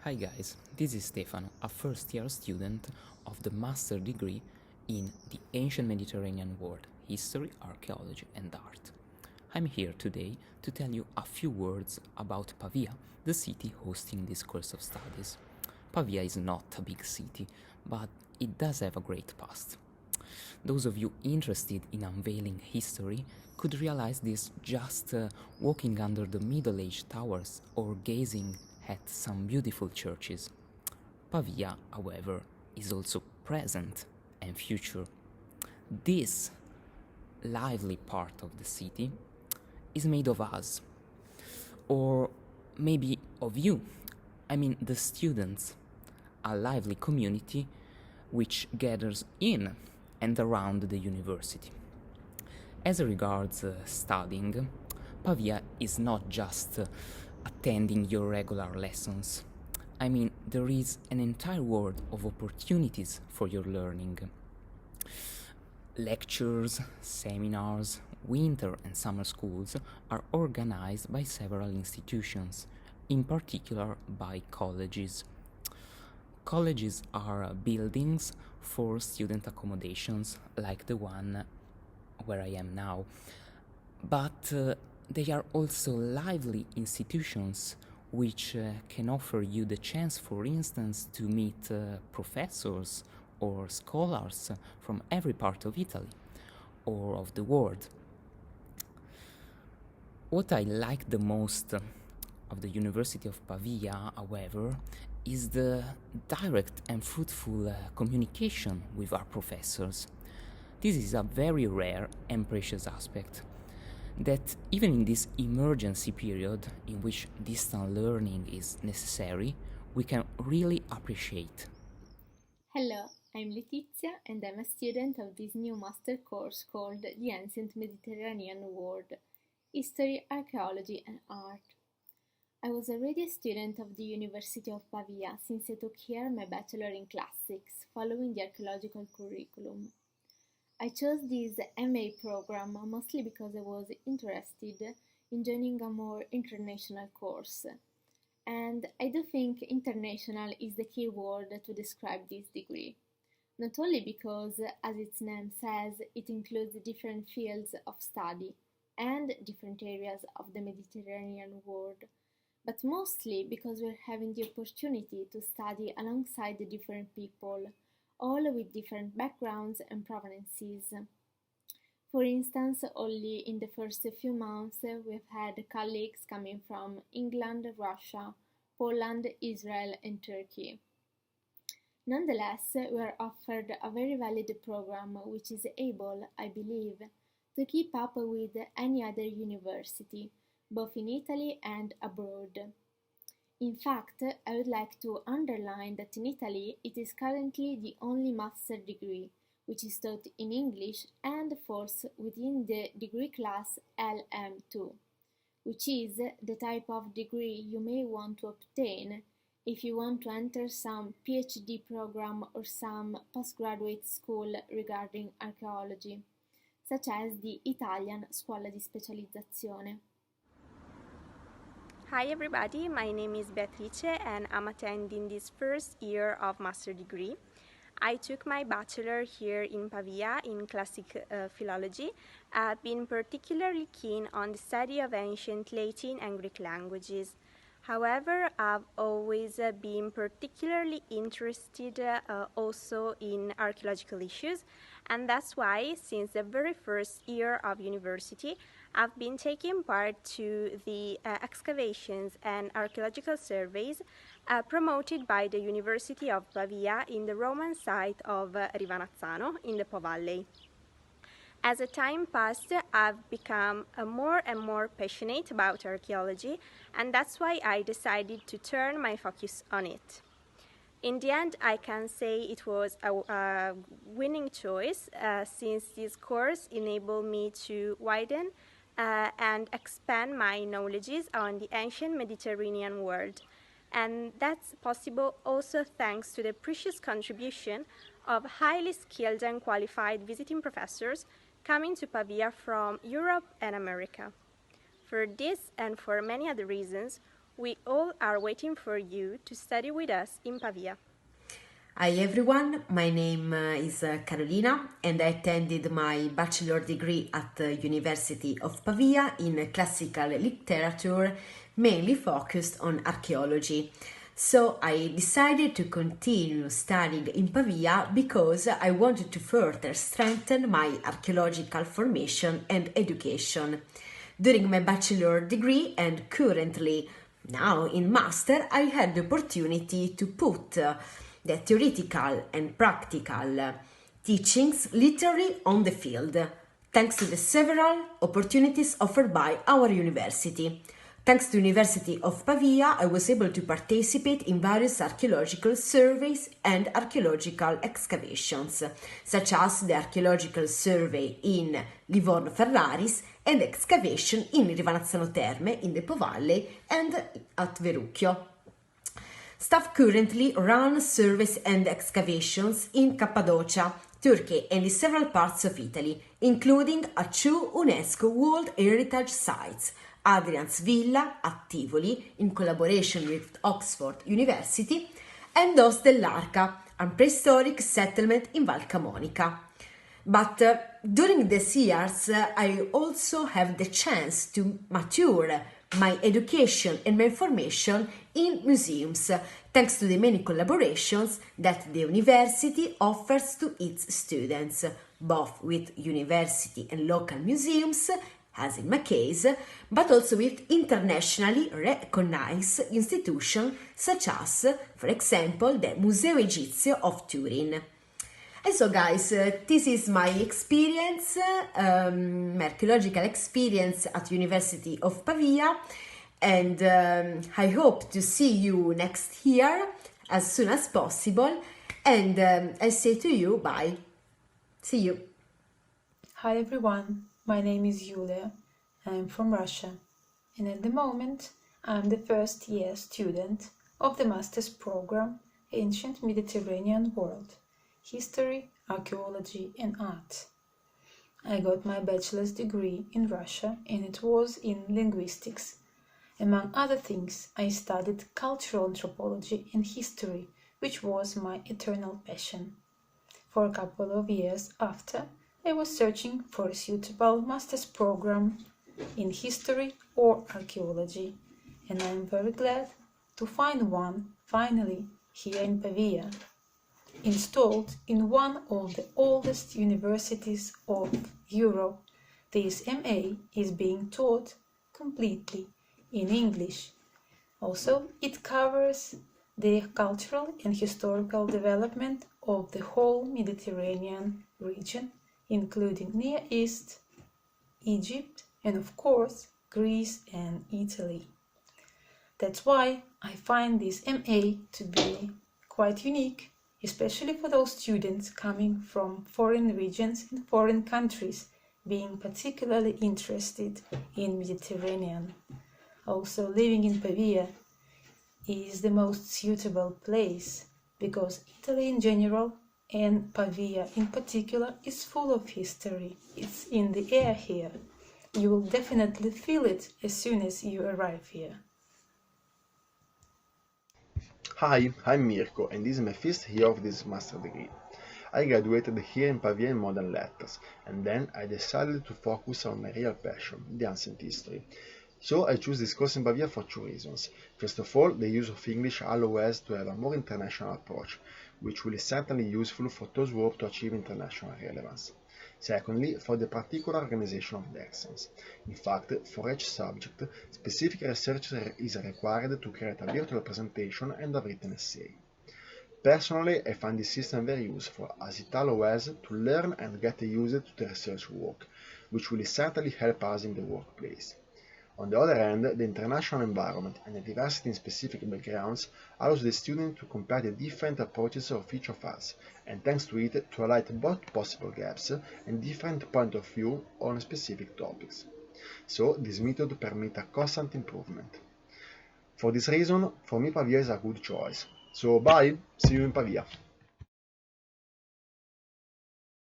Hi guys, this is Stefano, a first year student of the master degree in the ancient Mediterranean world, history, archaeology and art. I'm here today to tell you a few words about Pavia, the city hosting this course of studies. Pavia is not a big city, but it does have a great past. Those of you interested in unveiling history could realize this just walking under the Middle Age towers or gazing at some beautiful churches. Pavia, however, is also present and future. This lively part of the city is made of us, or maybe of you. I mean, the students, a lively community which gathers in and around the university. As regards studying, Pavia is not just attending your regular lessons. I mean, there is an entire world of opportunities for your learning. Lectures, seminars, winter and summer schools are organized by several institutions, in particular by colleges. Colleges are buildings for student accommodations, like the one where I am now, but they are also lively institutions which can offer you the chance, for instance, to meet professors or scholars from every part of Italy or of the world. What I like the most of the University of Pavia, however, is the direct and fruitful communication with our professors. This is a very rare and precious aspect that even in this emergency period in which distant learning is necessary, we can really appreciate. Hello, I'm Letizia and I'm a student of this new master course called The Ancient Mediterranean World History, Archaeology and Art. I was already a student of the University of Pavia since I took here my bachelor in classics following the archaeological curriculum. I chose this MA program mostly because I was interested in joining a more international course. And I do think international is the key word to describe this degree. Not only because, as its name says, it includes different fields of study and different areas of the Mediterranean world, but mostly because we're having the opportunity to study alongside the different people, all with different backgrounds and provenances. For instance, only in the first few months we've had colleagues coming from England, Russia, Poland, Israel, and Turkey. Nonetheless, we are offered a very valid program which is able, I believe, to keep up with any other university, both in Italy and abroad. In fact, I would like to underline that in Italy it is currently the only master degree which is taught in English and falls within the degree class LM2, which is the type of degree you may want to obtain if you want to enter some PhD program or some postgraduate school regarding archaeology, such as the Italian Scuola di Specializzazione. Hi everybody, my name is Beatrice and I'm attending this first year of master degree. I took my bachelor here in Pavia in classic philology. I've been particularly keen on the study of ancient Latin and Greek languages. However, I've always been particularly interested also in archaeological issues, and that's why since the very first year of university, I've been taking part to the excavations and archaeological surveys promoted by the University of Pavia in the Roman site of Rivanazzano in the Po Valley. As the time passed, I've become more and more passionate about archaeology, and that's why I decided to turn my focus on it. In the end, I can say it was a winning choice since this course enabled me to widen and expand my knowledges on the ancient Mediterranean world. And that's possible also thanks to the precious contribution of highly skilled and qualified visiting professors coming to Pavia from Europe and America. For this and for many other reasons, We all are waiting for you to study with us in Pavia. Hi everyone, my name is Carolina and I attended my bachelor degree at the University of Pavia in classical literature, mainly focused on archaeology. So I decided to continue studying in Pavia because I wanted to further strengthen my archaeological formation and education. During my bachelor degree and currently now in master, I had the opportunity to put the theoretical and practical teachings literally on the field, thanks to the several opportunities offered by our university. Thanks to the University of Pavia, I was able to participate in various archaeological surveys and archaeological excavations, such as the archaeological survey in Livorno Ferraris and excavation in Rivanazzano Terme in the Po Valley and at Verrucchio. Staff currently run surveys and excavations in Cappadocia, Turkey and in several parts of Italy, including at two UNESCO World Heritage Sites, Adrian's Villa at Tivoli in collaboration with Oxford University and Os dell'Arca, a prehistoric settlement in Val Camonica. But during these years, I also have the chance to mature my education and my formation in museums, thanks to the many collaborations that the university offers to its students, both with university and local museums, as in my case, but also with internationally recognized institutions such as, for example, the Museo Egizio of Turin. And so guys, this is my experience, my archaeological experience at University of Pavia, and I hope to see you next year as soon as possible, and I say to you, bye. See you. Hi everyone, my name is Yulia. I'm from Russia, and at the moment I'm the first year student of the master's program Ancient Mediterranean World, History, Archaeology and Art. I got my bachelor's degree in Russia and it was in linguistics. Among other things, I studied cultural anthropology and history, which was my eternal passion. For a couple of years after, I was searching for a suitable master's program in history or archaeology, and I am very glad to find one finally here in Pavia, installed in one of the oldest universities of Europe. This MA is being taught completely in English. Also, it covers the cultural and historical development of the whole Mediterranean region, including Near East, Egypt, and of course, Greece and Italy. That's why I find this MA to be quite unique, especially for those students coming from foreign regions and foreign countries, being particularly interested in Mediterranean. Also, living in Pavia is the most suitable place because Italy in general and Pavia in particular is full of history. It's in the air here. You will definitely feel it as soon as you arrive here. Hi, I'm Mirko and this is my first year of this master degree. I graduated here in Pavia in Modern Letters and then I decided to focus on my real passion, the ancient history. So I chose this course in Pavia for two reasons. First of all, the use of English allows us to have a more international approach, which will be certainly useful for those who hope to achieve international relevance. Secondly, for the particular organization of the exams. In fact, for each subject, specific research is required to create a virtual presentation and a written essay. Personally, I find this system very useful as it allows us to learn and get used to the research work, which will certainly help us in the workplace. On the other hand, the international environment and the diversity in specific backgrounds allows the student to compare the different approaches of each of us, and thanks to it to highlight both possible gaps and different points of view on specific topics. So this method permits a constant improvement. For this reason, for me Pavia is a good choice. So bye, see you in Pavia.